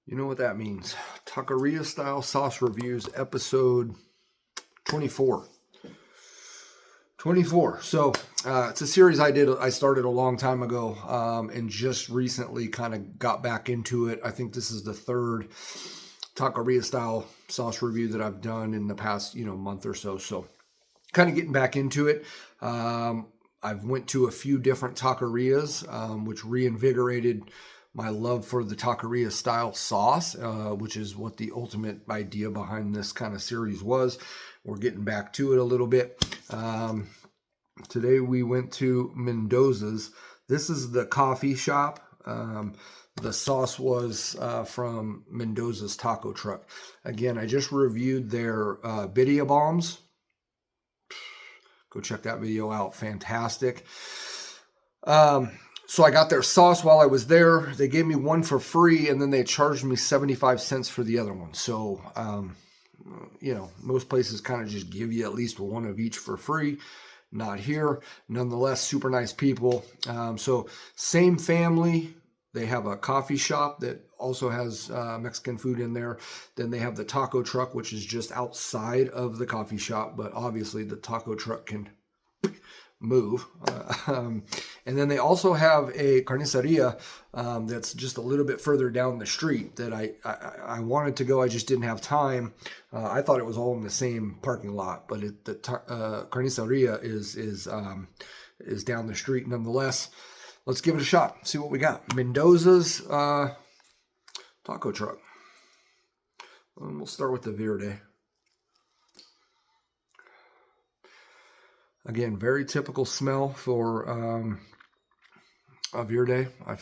You know what that means. Taqueria Style Sauce Reviews, episode 24. 24. So it's a series I started a long time ago and just recently kind of got back into it. I think this is the third Taqueria Style Sauce review that I've done in the past, month or so. So kind of getting back into it. I've went to a few different taquerias, which reinvigorated my love for the taqueria style sauce, which is what the ultimate idea behind this kind of series was. We're getting back to it a little bit. Today we went to Mendoza's. This is the coffee shop. The sauce was from Mendoza's taco truck. Again, I just reviewed their birria bombs. Go check that video out. Fantastic. So I got their sauce while I was there. They gave me one for free, and then they charged me 75 cents for the other one. So, most places kind of just give you at least one of each for free. Not here. Nonetheless, super nice people. So same family. They have a coffee shop that also has Mexican food in there. Then they have the taco truck, which is just outside of the coffee shop. But obviously the taco truck can move. And then they also have a carniceria that's just a little bit further down the street that I wanted to go. I just didn't have time. I thought it was all in the same parking lot, but the carniceria is down the street nonetheless. Let's give it a shot. See what we got. Mendoza's taco truck. We'll start with the Verde. Again, very typical smell for a Verde. I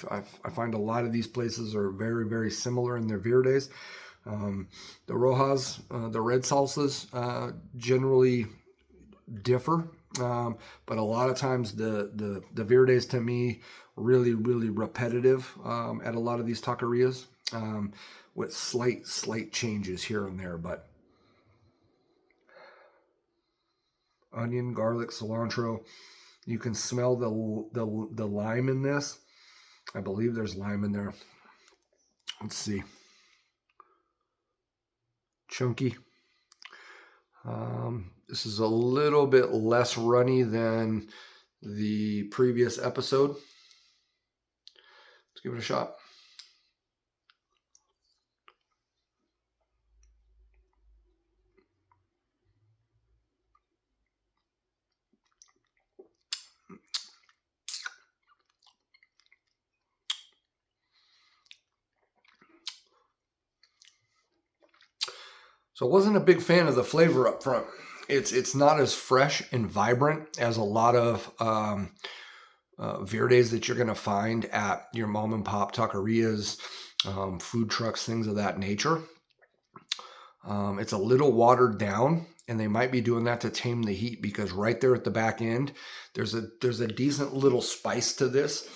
find a lot of these places are very, very similar in their Verdes. The Rojas, the red salsas, generally differ. But a lot of times the Verdes to me really, really repetitive at a lot of these taquerias with slight changes here and there. But onion, garlic, cilantro. You can smell the lime in this. I believe there's lime in there. Let's see. Chunky. This is a little bit less runny than the previous episode. Let's give it a shot. So I wasn't a big fan of the flavor up front. It's not as fresh and vibrant as a lot of Verdes that you're going to find at your mom and pop taquerias, food trucks, things of that nature. It's a little watered down, and they might be doing that to tame the heat because right there at the back end, there's a decent little spice to this.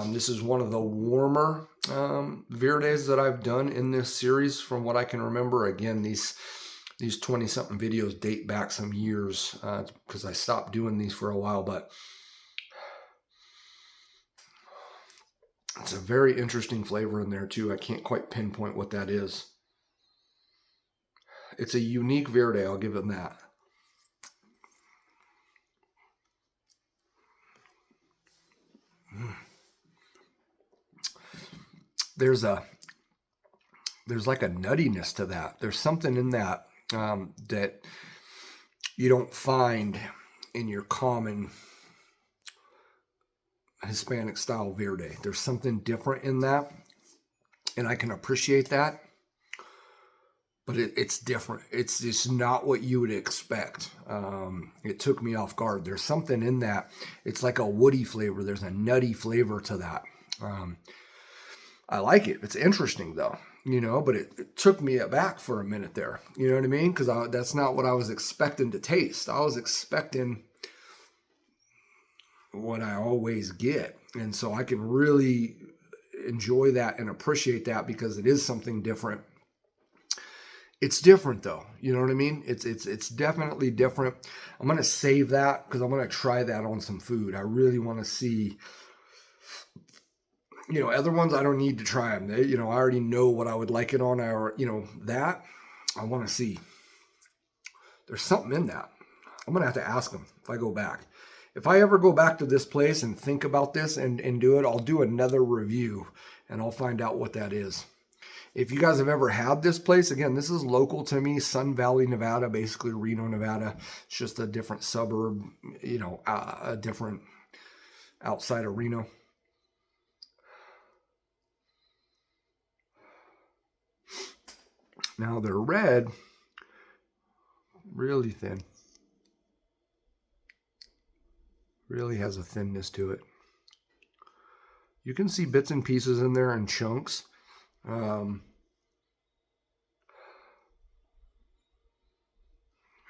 This is one of the warmer Verdes that I've done in this series from what I can remember. Again, these 20-something videos date back some years because I stopped doing these for a while, but it's a very interesting flavor in there too. I can't quite pinpoint what that is. It's a unique Verde, I'll give it that. There's like a nuttiness to that. There's something in that that you don't find in your common Hispanic style Verde. There's something different in that, and I can appreciate that. But it's different. It's just not what you would expect. It took me off guard. There's something in that. It's like a woody flavor. There's a nutty flavor to that. I like it. It's interesting though, but it took me aback for a minute there. You know what I mean? Because that's not what I was expecting to taste. I was expecting what I always get. And so I can really enjoy that and appreciate that because it is something different. It's different though. You know what I mean? It's definitely different. I'm going to save that because I'm going to try that on some food. I really want to see Other ones I don't need to try them. I already know what I would like it on. That I want to see. There's something in that. I'm gonna have to ask them if I go back. If I ever go back to this place and think about this and do it, I'll do another review and I'll find out what that is. If you guys have ever had this place, again, this is local to me, Sun Valley, Nevada, basically Reno, Nevada. It's just a different suburb, a different outside of Reno. Now they're red, really thin. Really has a thinness to it. You can see bits and pieces in there and chunks.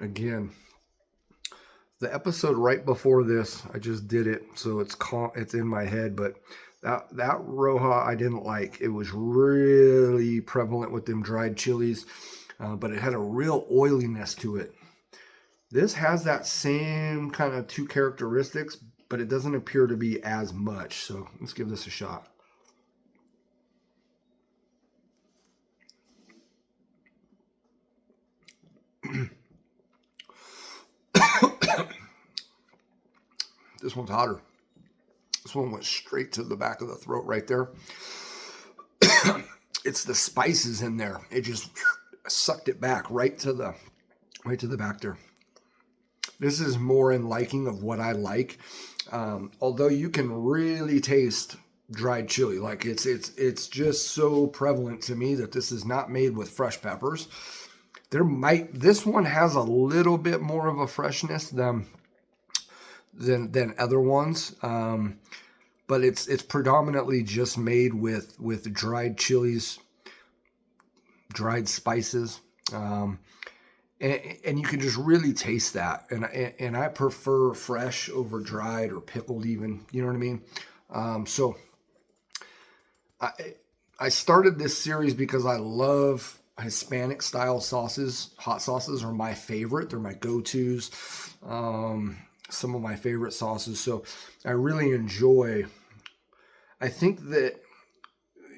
Again, the episode right before this, I just did it, so it's in my head. But that Roja I didn't like. It was really prevalent with them dried chilies, but it had a real oiliness to it. This has that same kind of two characteristics, but it doesn't appear to be as much. So let's give this a shot. This one's hotter. This one went straight to the back of the throat right there. It's the spices in there. It just sucked it back right to the back there. This is more in liking of what I like. Although you can really taste dried chili. Like it's just so prevalent to me that this is not made with fresh peppers. This one has a little bit more of a freshness than other ones. But it's predominantly just made with dried chilies, dried spices. And you can just really taste that. And I prefer fresh over dried or pickled even. You know what I mean? So I started this series because I love Hispanic style sauces. Hot sauces are my favorite. They're my go-tos. Some of my favorite sauces. So I really enjoy. I think that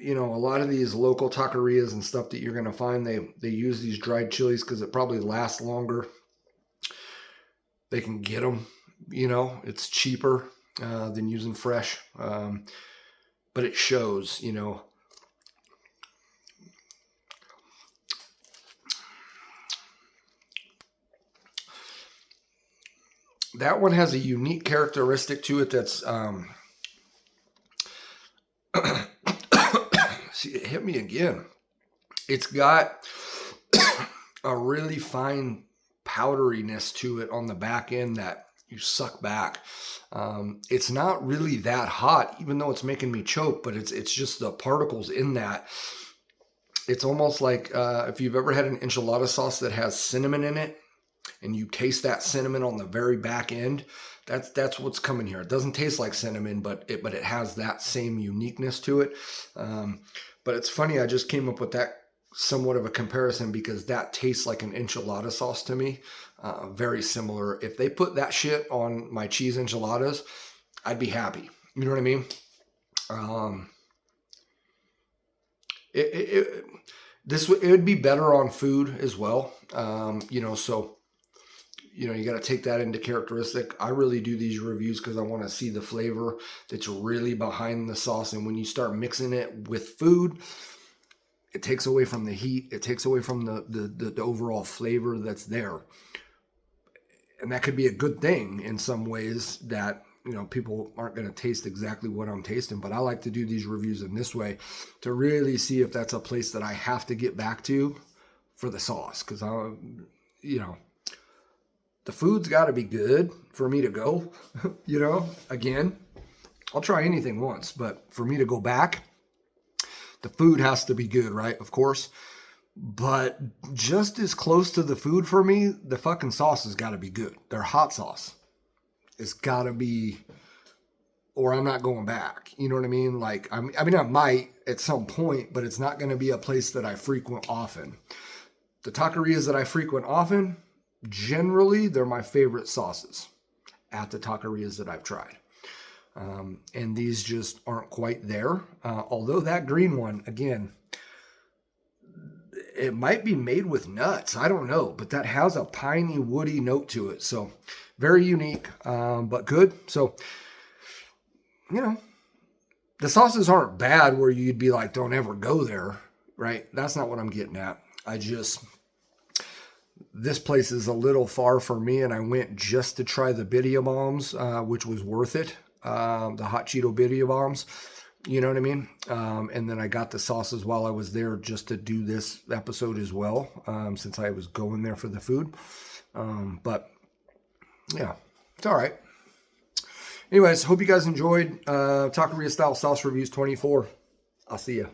a lot of these local taquerias and stuff that you're going to find, they use these dried chilies because it probably lasts longer. They can get them, it's cheaper than using fresh. But it shows, That one has a unique characteristic to it that's see, it hit me again. It's got a really fine powderiness to it on the back end that you suck back. It's not really that hot, even though it's making me choke, but it's just the particles in that. It's almost like if you've ever had an enchilada sauce that has cinnamon in it, and you taste that cinnamon on the very back end. That's what's coming here. It doesn't taste like cinnamon, but it has that same uniqueness to it. But it's funny, I just came up with that somewhat of a comparison because that tastes like an enchilada sauce to me. Very similar. If they put that shit on my cheese enchiladas, I'd be happy. You know what I mean? It would be better on food as well. So you got to take that into characteristic. I really do these reviews because I want to see the flavor that's really behind the sauce. And when you start mixing it with food, it takes away from the heat. It takes away from the overall flavor that's there. And that could be a good thing in some ways that, people aren't going to taste exactly what I'm tasting. But I like to do these reviews in this way to really see if that's a place that I have to get back to for the sauce. Because the food's got to be good for me to go, again, I'll try anything once, but for me to go back, the food has to be good, right? Of course. But just as close to the food for me, the fucking sauce has got to be good. Their hot sauce. It's got to be, or I'm not going back. You know what I mean? Like, I might at some point, but it's not going to be a place that I frequent often. The taquerias that I frequent often, generally, they're my favorite sauces at the taquerias that I've tried. And these just aren't quite there. Although that green one, again, it might be made with nuts. I don't know, but that has a piney, woody note to it. So very unique, but good. So, the sauces aren't bad where you'd be like, don't ever go there, right? That's not what I'm getting at. This place is a little far for me, and I went just to try the Bidia bombs, which was worth it. The hot Cheeto Bidia bombs, you know what I mean? And then I got the sauces while I was there just to do this episode as well, since I was going there for the food. But yeah, it's all right. Anyways, hope you guys enjoyed Taqueria Style Sauce Reviews 24. I'll see ya.